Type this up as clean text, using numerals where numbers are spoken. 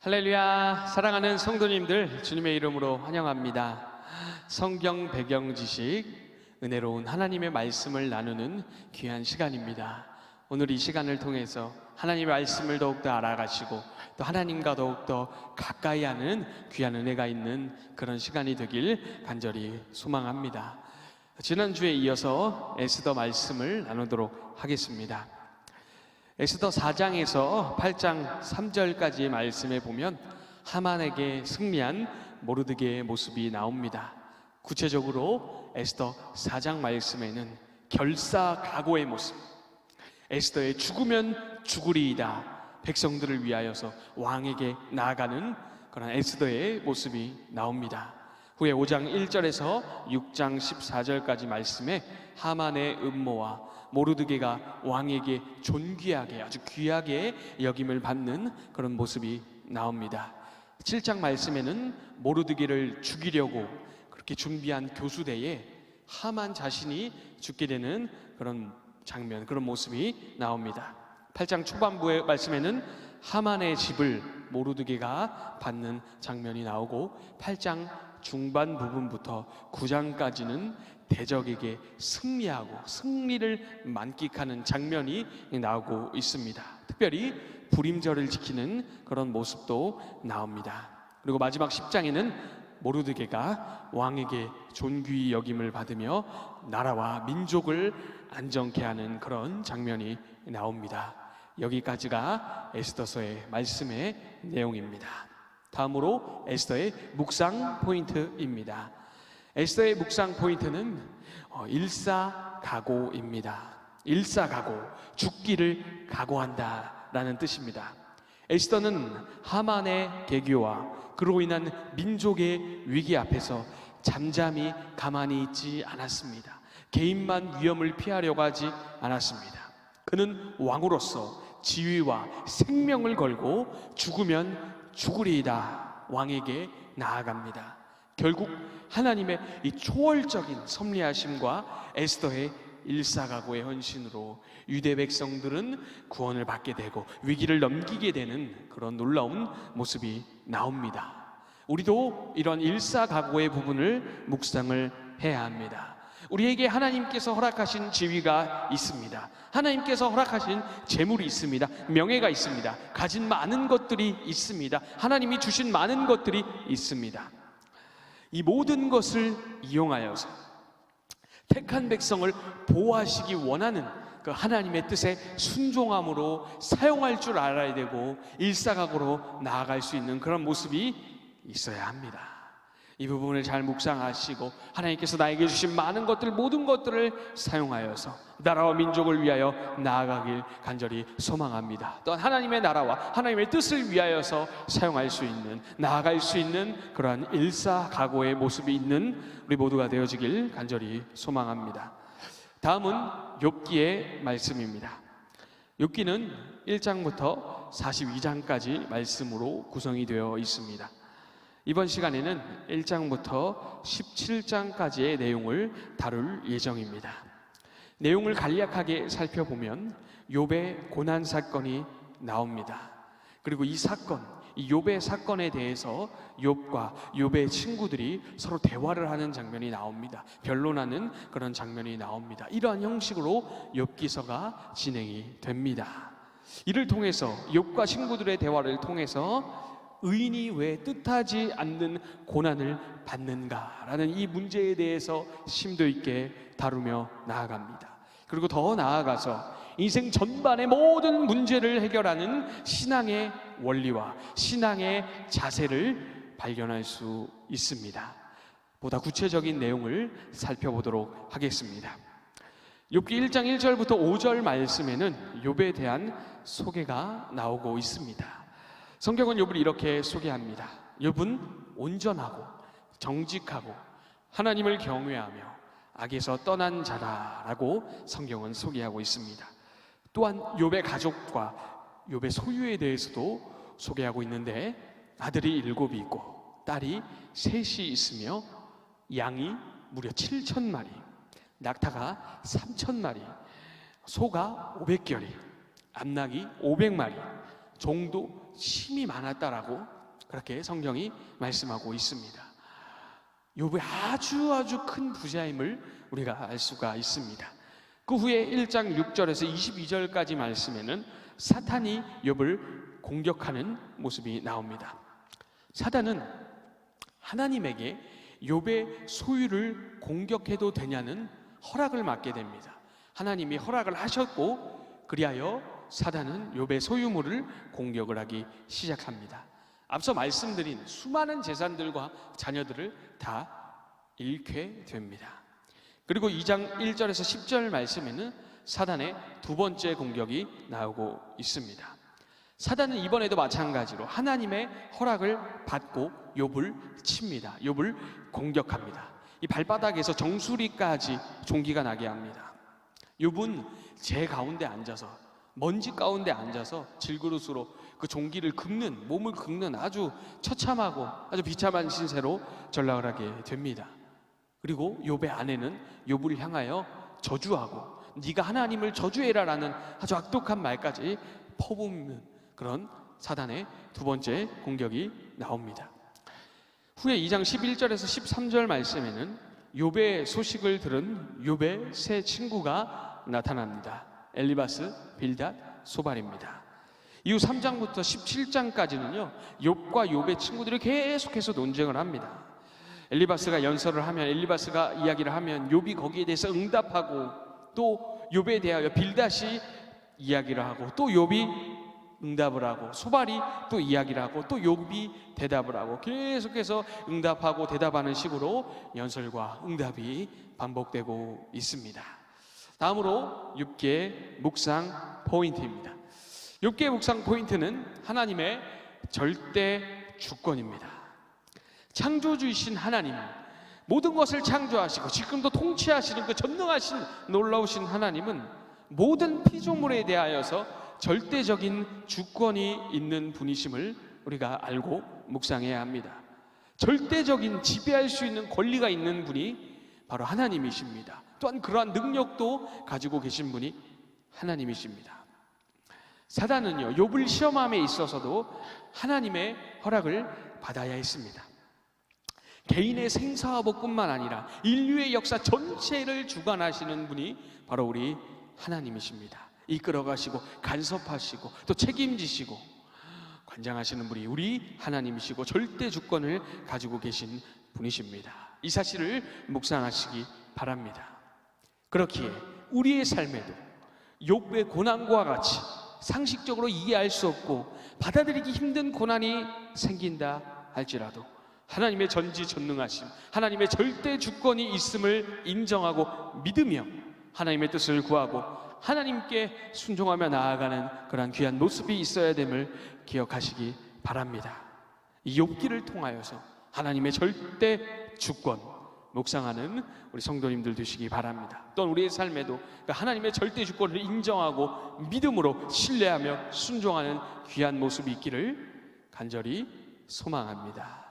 할렐루야. 사랑하는 성도님들, 주님의 이름으로 환영합니다. 성경 배경 지식, 은혜로운 하나님의 말씀을 나누는 귀한 시간입니다. 오늘 이 시간을 통해서 하나님의 말씀을 더욱더 알아가시고 또 하나님과 더욱더 가까이 하는 귀한 은혜가 있는 그런 시간이 되길 간절히 소망합니다. 지난주에 이어서 에스더 말씀을 나누도록 하겠습니다. 엑소더 4장에서 8장 3절까지의 말씀에 보면 하만에게 승리한 모르드게의 모습이 나옵니다. 구체적으로 에스더 4장 말씀에는 결사각오의 모습, 에스더의 죽으면 죽으리이다, 백성들을 위하여서 왕에게 나아가는 그런 에스더의 모습이 나옵니다. 후에 5장 1절에서 6장 14절까지 말씀에 하만의 음모와 모르드게가 왕에게 존귀하게, 아주 귀하게 여김을 받는 그런 모습이 나옵니다. 7장 말씀에는 모르드게를 죽이려고 그렇게 준비한 교수대에 하만 자신이 죽게 되는 그런 장면, 그런 모습이 나옵니다. 8장 초반부의 말씀에는 하만의 집을 모르드게가 받는 장면이 나오고 8장 중반 부분부터 9장까지는 대적에게 승리하고 승리를 만끽하는 장면이 나오고 있습니다. 특별히 불임절을 지키는 그런 모습도 나옵니다. 그리고 마지막 10장에는 모르드게가 왕에게 존귀 여김을 받으며 나라와 민족을 안정케 하는 그런 장면이 나옵니다. 여기까지가 에스더서의 말씀의 내용입니다. 다음으로 에스더의 묵상 포인트입니다. 에스더의 묵상 포인트는 일사각오입니다. 일사각오, 죽기를 각오한다 라는 뜻입니다. 에스더는 하만의 개교와 그로 인한 민족의 위기 앞에서 잠잠히 가만히 있지 않았습니다. 개인만 위험을 피하려고 하지 않았습니다. 그는 왕으로서 지위와 생명을 걸고 죽으면 죽으리이다 왕에게 나아갑니다. 결국 하나님의 이 초월적인 섭리하심과 에스더의 일사각오의 헌신으로 유대 백성들은 구원을 받게 되고 위기를 넘기게 되는 그런 놀라운 모습이 나옵니다. 우리도 이런 일사각오의 부분을 묵상을 해야 합니다. 우리에게 하나님께서 허락하신 지위가 있습니다. 하나님께서 허락하신 재물이 있습니다. 명예가 있습니다. 가진 많은 것들이 있습니다. 하나님이 주신 많은 것들이 있습니다. 이 모든 것을 이용하여서 택한 백성을 보호하시기 원하는 그 하나님의 뜻에 순종함으로 사용할 줄 알아야 되고 일사각오로 나아갈 수 있는 그런 모습이 있어야 합니다. 이 부분을 잘 묵상하시고 하나님께서 나에게 주신 많은 것들, 모든 것들을 사용하여서 나라와 민족을 위하여 나아가길 간절히 소망합니다. 또한 하나님의 나라와 하나님의 뜻을 위하여서 사용할 수 있는, 나아갈 수 있는 그러한 일사각오의 모습이 있는 우리 모두가 되어지길 간절히 소망합니다. 다음은 욥기의 말씀입니다. 욥기는 1장부터 42장까지 말씀으로 구성이 되어 있습니다. 이번 시간에는 1장부터 17장까지의 내용을 다룰 예정입니다. 내용을 간략하게 살펴보면 욥의 고난 사건이 나옵니다. 그리고 이 사건, 이 욥의 사건에 대해서 욥과 욥의 친구들이 서로 대화를 하는 장면이 나옵니다. 변론하는 그런 장면이 나옵니다. 이러한 형식으로 욥기서가 진행이 됩니다. 이를 통해서 욥과 친구들의 대화를 통해서 의인이 왜 뜻하지 않는 고난을 받는가라는 이 문제에 대해서 심도 있게 다루며 나아갑니다. 그리고 더 나아가서 인생 전반의 모든 문제를 해결하는 신앙의 원리와 신앙의 자세를 발견할 수 있습니다. 보다 구체적인 내용을 살펴보도록 하겠습니다. 욥기 1장 1절부터 5절 말씀에는 욥에 대한 소개가 나오고 있습니다. 성경은 욥을 이렇게 소개합니다. 욥은 온전하고 정직하고 하나님을 경외하며 악에서 떠난 자다라고 성경은 소개하고 있습니다. 또한 욥의 가족과 욥의 소유에 대해서도 소개하고 있는데 아들이 7이 있고 딸이 3이 있으며 양이 무려 7,000마리, 낙타가 3,000마리, 소가 500결이, 암낙이 500마리, 종도 힘이 많았다라고 그렇게 성경이 말씀하고 있습니다. 욥이 아주 큰 부자임을 우리가 알 수가 있습니다. 그 후에 1장 6절에서 22절까지 말씀에는 사탄이 욥을 공격하는 모습이 나옵니다. 사탄은 하나님에게 욥의 소유를 공격해도 되냐는 허락을 받게 됩니다. 하나님이 허락을 하셨고 그리하여 사탄은 욥의 소유물을 공격을 하기 시작합니다. 앞서 말씀드린 수많은 재산들과 자녀들을 다 잃게 됩니다. 그리고 2장 1절에서 10절 말씀에는 사탄의 두 번째 공격이 나오고 있습니다. 사탄은 이번에도 마찬가지로 하나님의 허락을 받고 욥을 칩니다. 욥을 공격합니다. 이 발바닥에서 정수리까지 종기가 나게 합니다. 욥은 재 가운데 앉아서, 먼지 가운데 앉아서 질그릇으로 그 종기를 긁는, 몸을 긁는 아주 처참하고 아주 비참한 신세로 전락을 하게 됩니다. 그리고 욥의 아내는 욥을 향하여 저주하고 네가 하나님을 저주해라라는 아주 악독한 말까지 퍼붓는 그런 사단의 두 번째 공격이 나옵니다. 후에 2장 11절에서 13절 말씀에는 욥의 소식을 들은 욥의 세 친구가 나타납니다. 엘리바스, 빌닷, 소발입니다. 이후 3장부터 17장까지는요 욥과 욥의 친구들이 계속해서 논쟁을 합니다. 엘리바스가 연설을 하면, 엘리바스가 이야기를 하면 욥이 거기에 대해서 응답하고, 또 욥에 대하여 빌닷이 이야기를 하고, 또 욥이 응답을 하고, 소발이 또 이야기를 하고, 또 욥이 대답을 하고, 계속해서 응답하고 대답하는 식으로 연설과 응답이 반복되고 있습니다. 다음으로 6개 묵상 포인트입니다. 6개 묵상 포인트는 하나님의 절대 주권입니다. 창조주이신 하나님, 모든 것을 창조하시고 지금도 통치하시는 그 전능하신 놀라우신 하나님은 모든 피조물에 대하여서 절대적인 주권이 있는 분이심을 우리가 알고 묵상해야 합니다. 절대적인 지배할 수 있는 권리가 있는 분이 바로 하나님이십니다. 또한 그러한 능력도 가지고 계신 분이 하나님이십니다. 사단은요 욥을 시험함에 있어서도 하나님의 허락을 받아야 했습니다. 개인의 생사화복뿐만 아니라 인류의 역사 전체를 주관하시는 분이 바로 우리 하나님이십니다. 이끌어가시고 간섭하시고 또 책임지시고 관장하시는 분이 우리 하나님이시고 절대 주권을 가지고 계신 분이십니다. 이 사실을 묵상하시기 바랍니다. 그렇기에 우리의 삶에도 욥의 고난과 같이 상식적으로 이해할 수 없고 받아들이기 힘든 고난이 생긴다 할지라도 하나님의 전지전능하심, 하나님의 절대 주권이 있음을 인정하고 믿으며 하나님의 뜻을 구하고 하나님께 순종하며 나아가는 그러한 귀한 모습이 있어야 됨을 기억하시기 바랍니다. 이 욥기를 통하여서 하나님의 절대 주권 묵상하는 우리 성도님들 되시기 바랍니다. 또한 우리의 삶에도 하나님의 절대 주권을 인정하고 믿음으로 신뢰하며 순종하는 귀한 모습이 있기를 간절히 소망합니다.